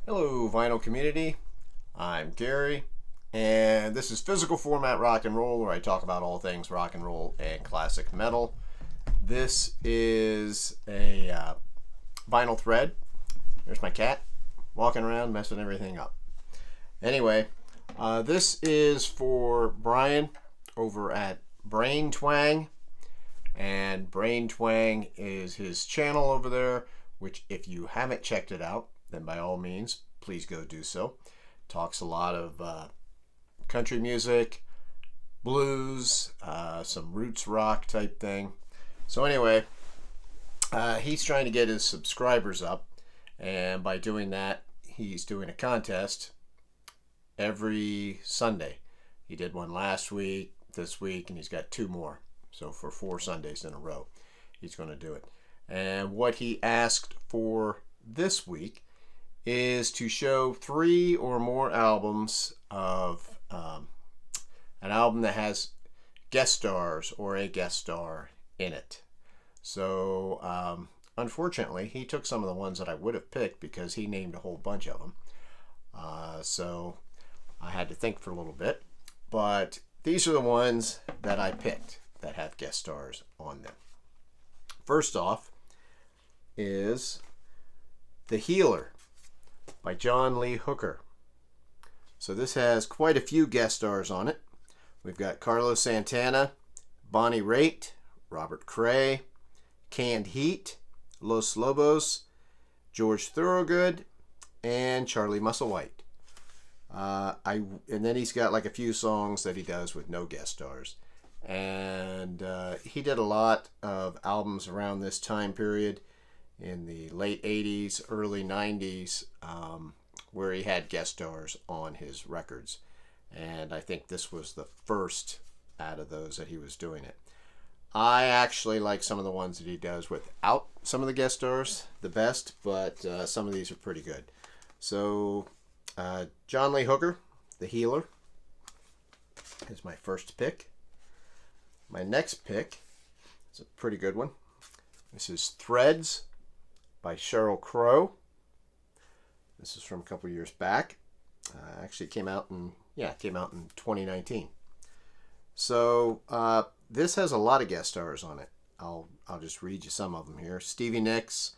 Hello, vinyl community. I'm Gary, and this is Physical Format Rock and Roll, where I talk about all things rock and roll and classic metal. This is a vinyl thread. There's my cat walking around, messing everything up. Anyway, this is for Brian over at Braintwang, and Braintwang is his channel over there, which if you haven't checked it out, then by all means, please go do so. Talks a lot of country music, blues, some roots rock type thing. So anyway, he's trying to get his subscribers up, and by doing that, he's doing a contest every Sunday. He did one last week, this week, and he's got 2 more. So for 4 Sundays in a row, he's going to do it. And what he asked for this week is to show 3 or more albums of an album that has guest stars or a guest star in it. So unfortunately, he took some of the ones that I would have picked because he named a whole bunch of them. So I had to think for a little bit. But these are the ones that I picked that have guest stars on them. First off is The Healer by John Lee Hooker. So this has quite a few guest stars on it. We've got Carlos Santana, Bonnie Raitt, Robert Cray, Canned Heat, Los Lobos, George Thorogood, and Charlie Musselwhite. And then he's got like a few songs that he does with no guest stars. And he did a lot of albums around this time period in the late 80s, early 90s, where he had guest stars on his records. And I think this was the first out of those that he was doing it. I actually like some of the ones that he does without some of the guest stars the best, but some of these are pretty good. So John Lee Hooker, The Healer, is my first pick. My next pick is a pretty good one. This is Threads by Sheryl Crow. This is from a couple years back. Actually, it came out in 2019. So this has a lot of guest stars on it. I'll just read you some of them here. Stevie Nicks,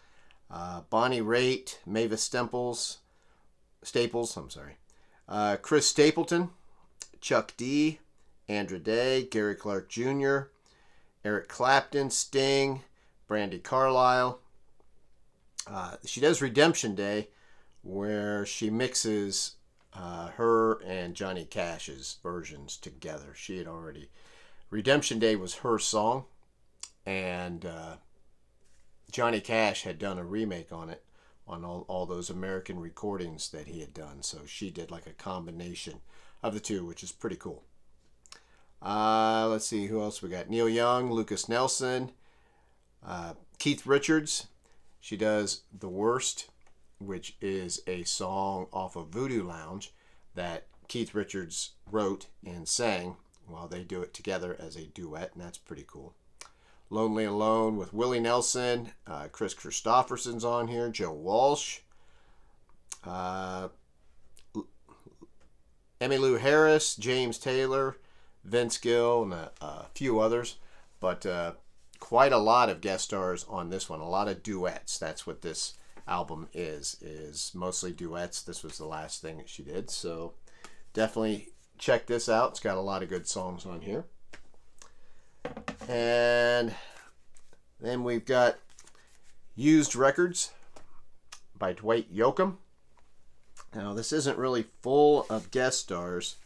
Bonnie Raitt, Mavis Staples, Chris Stapleton, Chuck D, Andra Day, Gary Clark Jr., Eric Clapton, Sting, Brandi Carlile. She does Redemption Day, where she mixes her and Johnny Cash's versions together. Redemption Day was her song, and Johnny Cash had done a remake on it, on all those American recordings that he had done. So she did like a combination of the two, which is pretty cool. Let's see who else we got. Neil Young, Lucas Nelson, Keith Richards. She does The Worst, which is a song off of Voodoo Lounge that Keith Richards wrote and sang while they do it together as a duet, and that's pretty cool. Lonely Alone with Willie Nelson, Chris Christopherson's on here, Joe Walsh, Emmylou Harris, James Taylor, Vince Gill, and a few others, but quite a lot of guest stars on this one. A lot of duets. That's what this album is mostly duets. This was the last thing that she did, so definitely check this out. It's got a lot of good songs on here. And then we've got Used Records by Dwight Yoakam. Now this isn't really full of guest stars,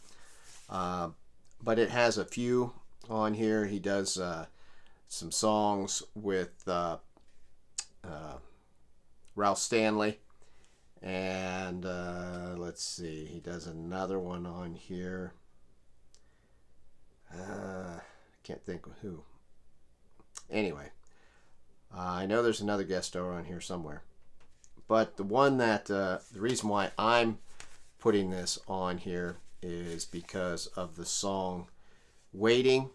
but it has a few on here. He does some songs with Ralph Stanley, and let's see, he does another one on here. Can't think of who. Anyway, I know there's another guest star on here somewhere, but the one that the reason why I'm putting this on here is because of the song Waiting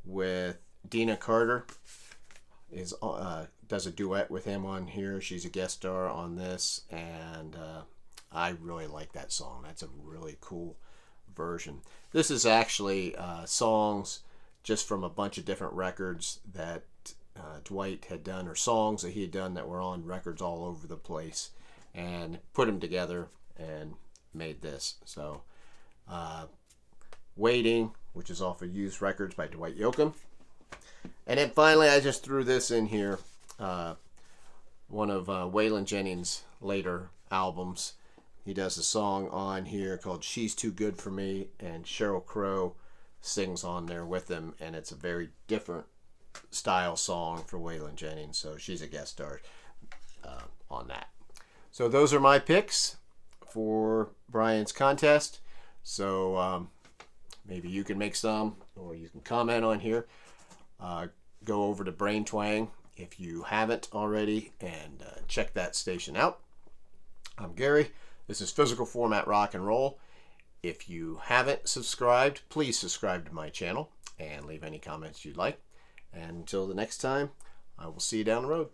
with Dina Carter. Does a duet with him on here. She's a guest star on this, and I really like that song. That's a really cool version. This is actually songs just from a bunch of different records that Dwight had done, or songs that he had done that were on records all over the place, and put them together and made this. So Waiting, which is off of Used Records by Dwight Yoakam. And then finally I just threw this in here, one of Waylon Jennings' later albums. He does a song on here called She's Too Good For Me, and Sheryl Crow sings on there with him, and it's a very different style song for Waylon Jennings, so she's a guest star on that. So those are my picks for Brian's contest. So maybe you can make some, or you can comment on here. Go over to Braintwang if you haven't already, and check that station out. I'm Gary. This is Physical Format Rock and Roll. If you haven't subscribed, please subscribe to my channel and leave any comments you'd like. And until the next time, I will see you down the road.